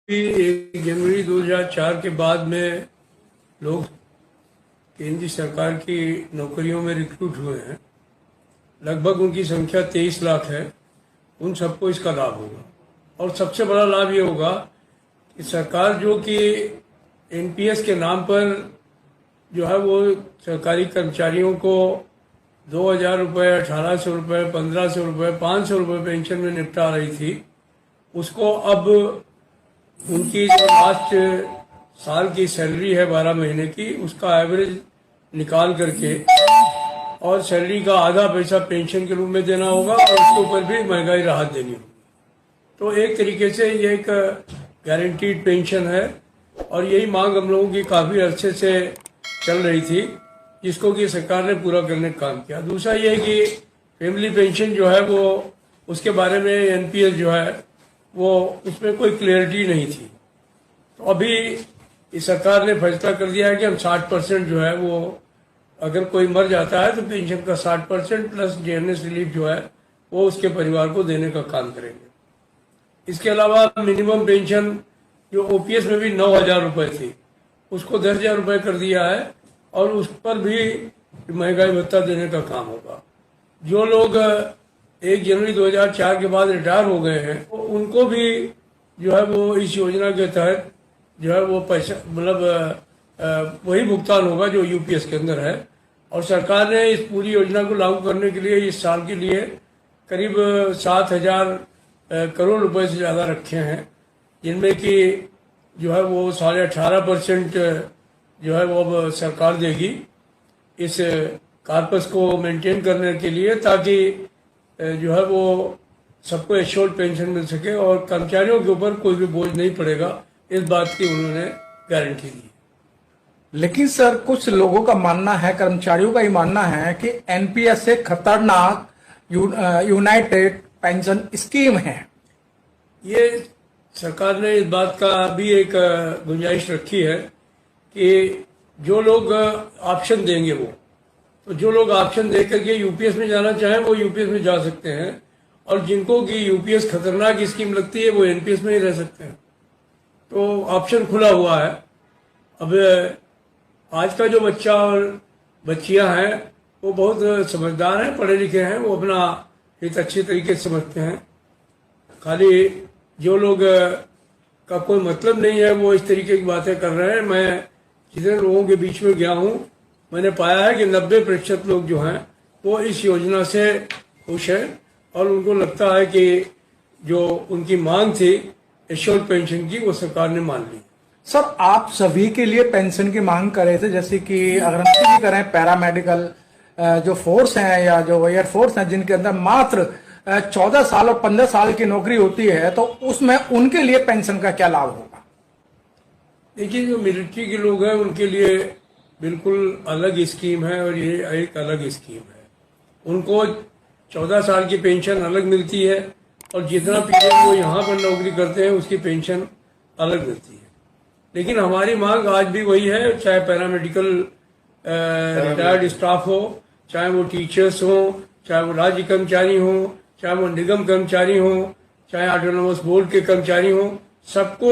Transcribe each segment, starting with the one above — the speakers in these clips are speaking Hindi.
1 जनवरी 2004 के बाद में लोग केंद्रीय सरकार की नौकरियों में रिक्रूट हुए हैं। लगभग उनकी संख्या 23 लाख है। उन सबको इसका लाभ होगा और सबसे बड़ा लाभ ये होगा कि सरकार जो कि एनपीएस के नाम पर जो है वो सरकारी कर्मचारियों को 2000 रुपये, 1800 रुपये, 1500 रुपये, 500 रुपये पेंशन में निपटा रही थी, उसको अब उनकी जो लास्ट साल की सैलरी है 12 महीने की, उसका एवरेज निकाल करके और सैलरी का आधा पैसा पेंशन के रूप में देना होगा और उसके ऊपर भी महंगाई राहत देनी होगी। तो एक तरीके से ये एक गारंटीड पेंशन है और यही मांग हम लोगों की काफ़ी अरसे से चल रही थी, जिसको कि सरकार ने पूरा करने का काम किया। दूसरा ये है कि फैमिली पेंशन जो है वो उसके बारे में एनपीएस जो है वो उसमें कोई क्लियरिटी नहीं थी। तो अभी इस सरकार ने फैसला कर दिया है कि हम 60% जो है वो अगर कोई मर जाता है तो पेंशन का 60% प्लस डीएनएस रिलीफ जो है वो उसके परिवार को देने का काम करेंगे। इसके अलावा मिनिमम पेंशन जो ओपीएस में भी 9,000 रुपये थी, उसको 10,000 रुपये कर दिया है और उस पर भी महंगाई भत्ता देने का काम होगा। जो लोग 1 जनवरी 2004 के बाद रिटायर हो गए हैं तो उनको भी जो है वो इस योजना के तहत जो है वो पैसा मतलब वही भुगतान होगा जो यूपीएस के अंदर है। और सरकार ने इस पूरी योजना को लागू करने के लिए इस साल के लिए करीब 7,000 करोड़ रुपए से ज़्यादा रखे हैं, जिनमें कि जो है वो 18.5% जो है वो अब सरकार देगी इस कार्पस को मेंटेन करने के लिए, ताकि जो है वो सबको एश्योर्ड पेंशन मिल सके और कर्मचारियों के ऊपर कोई भी बोझ नहीं पड़ेगा। इस बात की उन्होंने गारंटी दी। लेकिन सर, कुछ लोगों का मानना है, कर्मचारियों का ही मानना है कि एनपीएस से खतरनाक यूनाइटेड पेंशन स्कीम है। ये सरकार ने इस बात का भी एक गुंजाइश रखी है कि जो लोग ऑप्शन देंगे तो जो लोग ऑप्शन दे करके यूपीएस में जाना चाहें वो यूपीएस में जा सकते हैं और जिनको कि यूपीएस खतरनाक स्कीम लगती है वो एनपीएस में ही रह सकते हैं। तो ऑप्शन खुला हुआ है। अब आज का जो बच्चा और बच्चियां हैं वो बहुत समझदार हैं, पढ़े लिखे हैं, वो अपना हित अच्छी तरीके से समझते हैं। खाली जो लोग का कोई मतलब नहीं है वो इस तरीके की बातें कर रहे हैं। मैं जितने लोगों के बीच में गया हूँ मैंने पाया है कि 90% लोग जो हैं वो इस योजना से खुश हैं और उनको लगता है कि जो उनकी मांग थी एश्योर्ड पेंशन की वो सरकार ने मान ली। सर, आप सभी के लिए पेंशन की मांग कर रहे थे, जैसे कि अगर हम भी करें पैरामेडिकल जो फोर्स हैं या जो एयरफोर्स हैं जिनके अंदर मात्र 14 साल और 15 साल की नौकरी होती है, तो उसमें उनके लिए पेंशन का क्या लाभ होगा? देखिए, जो मिलिट्री के लोग हैं उनके लिए बिल्कुल अलग स्कीम है और ये एक अलग स्कीम है। उनको 14 साल की पेंशन अलग मिलती है और जितना पीरियड वो यहाँ पर नौकरी करते हैं उसकी पेंशन अलग मिलती है। लेकिन हमारी मांग आज भी वही है, चाहे पैरामेडिकल रिटायर्ड स्टाफ हो, चाहे वो टीचर्स हो, चाहे वो राज्य कर्मचारी हो, चाहे वो निगम कर्मचारी हो, चाहे ऑटोनोमस बोर्ड के कर्मचारी हो, सबको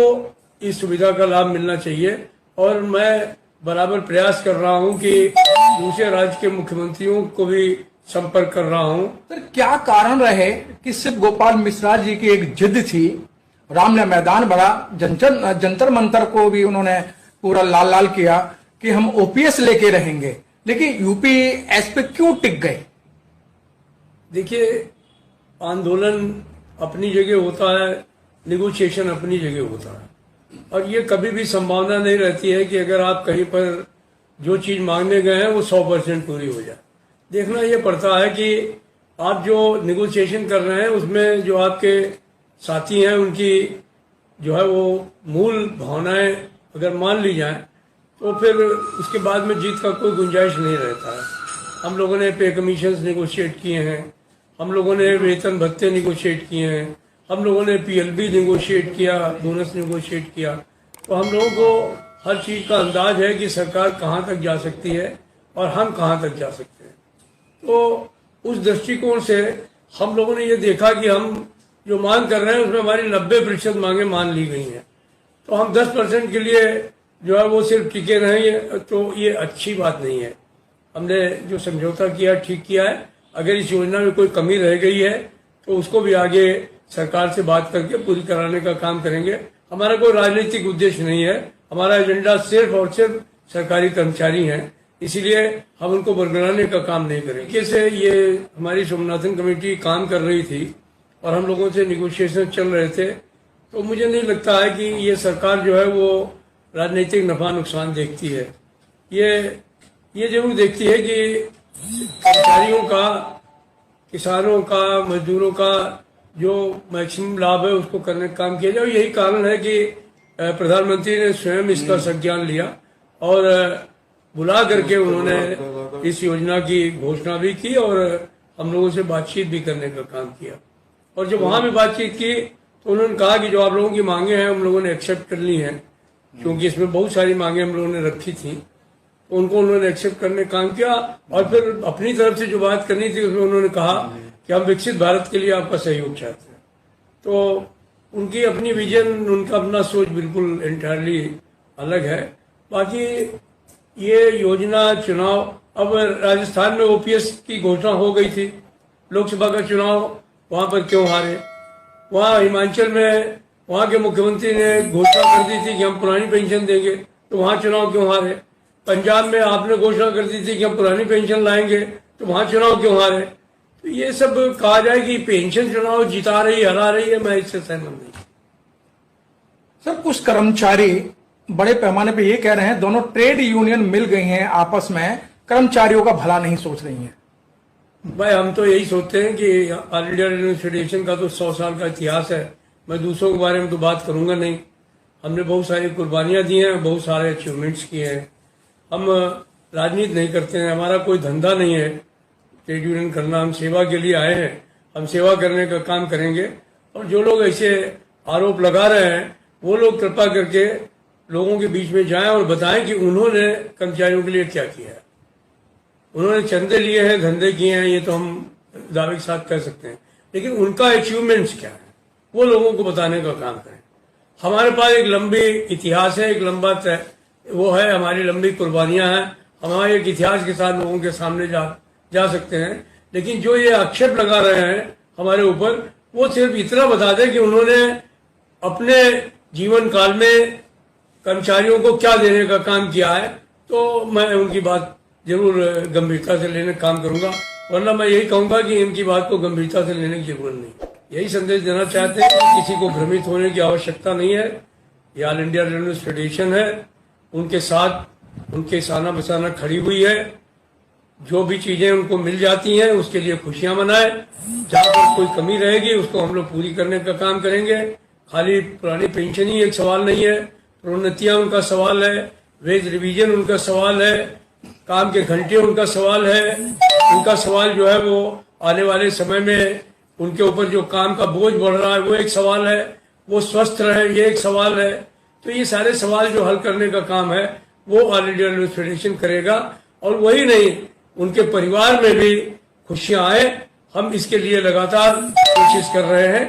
इस सुविधा का लाभ मिलना चाहिए। और मैं बराबर प्रयास कर रहा हूं कि दूसरे राज्य के मुख्यमंत्रियों को भी संपर्क कर रहा हूं। सर, क्या कारण रहे कि सिर्फ गोपाल मिश्रा जी की एक जिद थी, राम ने मैदान बड़ा, जंतर मंतर को भी उन्होंने पूरा लाल लाल किया कि हम ओपीएस लेके रहेंगे, लेकिन यूपीएस पे क्यों टिक गए? देखिए, आंदोलन अपनी जगह होता है, निगोशिएशन अपनी जगह होता है और ये कभी भी संभावना नहीं रहती है कि अगर आप कहीं पर जो चीज मांगने गए हैं वो 100% पूरी हो जाए। देखना ये पड़ता है कि आप जो निगोशिएशन कर रहे हैं उसमें जो आपके साथी हैं उनकी जो है वो मूल भावनाएं अगर मान ली जाएं तो फिर उसके बाद में जीत का कोई गुंजाइश नहीं रहता है। हम लोगों ने पे कमीशन निगोशिएट किए हैं, हम लोगों ने वेतन भत्ते निगोशिएट किए हैं, हम लोगों ने पीएलबी निगोशिएट किया, बोनस निगोशिएट किया। तो हम लोगों को हर चीज़ का अंदाज है कि सरकार कहाँ तक जा सकती है और हम कहाँ तक जा सकते हैं। तो उस दृष्टिकोण से हम लोगों ने ये देखा कि हम जो मांग कर रहे हैं उसमें हमारी 90% मांगे मान ली गई हैं तो हम 10% के लिए जो है वो सिर्फ टिके रहेंगे, तो ये अच्छी बात नहीं है। हमने जो समझौता किया ठीक किया है। अगर इस योजना में कोई कमी रह गई है तो उसको भी आगे सरकार से बात करके पूरी कराने का काम करेंगे। हमारा कोई राजनीतिक उद्देश्य नहीं है, हमारा एजेंडा सिर्फ और सिर्फ सरकारी कर्मचारी हैं, इसीलिए हम उनको बरगलाने का काम नहीं करेंगे। कैसे ये हमारी स्वामीनाथन कमेटी काम कर रही थी और हम लोगों से निगोशिएशन चल रहे थे, तो मुझे नहीं लगता है कि ये सरकार जो है वो राजनीतिक नफा नुकसान देखती है। ये जरूर देखती है कि कर्मचारियों का, किसानों का, मजदूरों का जो मैक्सिमम लाभ है उसको करने का काम किया जाए। यही कारण है कि प्रधानमंत्री ने स्वयं इसका संज्ञान लिया और बुला करके उन्होंने इस योजना की घोषणा भी की और हम लोगों से बातचीत भी करने का काम किया। और जब वहां भी बातचीत की तो उन्होंने कहा कि जो आप लोगों की मांगे हैं हम लोगों ने एक्सेप्ट कर ली हैं, क्योंकि इसमें बहुत सारी मांगे हम लोगों ने रखी थी, तो उनको उन्होंने एक्सेप्ट करने का काम किया। और फिर अपनी तरफ से जो बात करनी थी उसमें उन्होंने कहा कि हम विकसित भारत के लिए आपका सहयोग चाहते हैं। तो उनकी अपनी विजन, उनका अपना सोच बिल्कुल एंटायरली अलग है। बाकी ये योजना, चुनाव, अब राजस्थान में ओपीएस की घोषणा हो गई थी, लोकसभा का चुनाव वहां पर क्यों हारे? वहां हिमाचल में वहां के मुख्यमंत्री ने घोषणा कर दी थी कि हम पुरानी पेंशन देंगे, तो वहां चुनाव क्यों हारे? पंजाब में आपने घोषणा कर दी थी कि हम पुरानी पेंशन लाएंगे, तो वहां चुनाव क्यों हारे? तो ये सब कहा जाए कि पेंशन चुनाव जिता रही, हरा रही है, मैं इससे सहमत नहीं। सर, कुछ कर्मचारी बड़े पैमाने पे ये कह रहे हैं दोनों ट्रेड यूनियन मिल गई हैं आपस में, कर्मचारियों का भला नहीं सोच रही हैं। भाई हम तो यही सोचते हैं कि ऑल इंडिया रेलवे फेडरेशन का तो 100 साल का इतिहास है, मैं दूसरों के बारे में तो बात करूंगा नहीं। हमने बहुत सारी कुर्बानियां दी हैं, बहुत सारे अचीवमेंट्स किए हैं। हम राजनीति नहीं करते हैं, हमारा कोई धंधा नहीं है ट्रेड यूनियन करना, हम सेवा के लिए आए हैं, हम सेवा करने का काम करेंगे। और जो लोग ऐसे आरोप लगा रहे हैं वो लोग कृपा करके लोगों के बीच में जाएं और बताएं कि उन्होंने कर्मचारियों के लिए क्या किया है। उन्होंने चंदे लिए हैं, धंधे किए हैं, ये तो हम दावे के साथ कह सकते हैं, लेकिन उनका अचीवमेंट्स क्या है वो लोगों को बताने का काम करें। हमारे पास एक लंबी इतिहास है, एक लंबा वो है, हमारी लंबी कुर्बानियां हैं, हमारे एक इतिहास के साथ लोगों के सामने जा सकते हैं। लेकिन जो ये आक्षेप लगा रहे हैं हमारे ऊपर, वो सिर्फ इतना बता दें कि उन्होंने अपने जीवन काल में कर्मचारियों को क्या देने का काम किया है, तो मैं उनकी बात जरूर गंभीरता से लेने का काम करूंगा, वरना मैं यही कहूंगा कि इनकी बात को गंभीरता से लेने की जरूरत नहीं। यही संदेश देना चाहते हैं कि किसी को भ्रमित होने की आवश्यकता नहीं है। ये ऑल इंडिया रेलवे फेडरेशन है, उनके साथ उनके साना बसाना खड़ी हुई है। जो भी चीजें उनको मिल जाती हैं उसके लिए खुशियां मनाएं, जहां पर कोई कमी रहेगी उसको हम लोग पूरी करने का काम करेंगे। खाली पुरानी पेंशन ही एक सवाल नहीं है, प्रोन्नतियां उनका सवाल है, वेज रिवीजन उनका सवाल है, काम के घंटे उनका सवाल है। उनका सवाल जो है वो आने वाले समय में उनके ऊपर जो काम का बोझ बढ़ रहा है वो एक सवाल है, वो स्वस्थ रहे ये एक सवाल है। तो ये सारे सवाल जो हल करने का काम है वो ऑल इंडिया रेलवे फेडरेशन करेगा। और वही नहीं, उनके परिवार में भी खुशियां आए, हम इसके लिए लगातार कोशिश कर रहे हैं।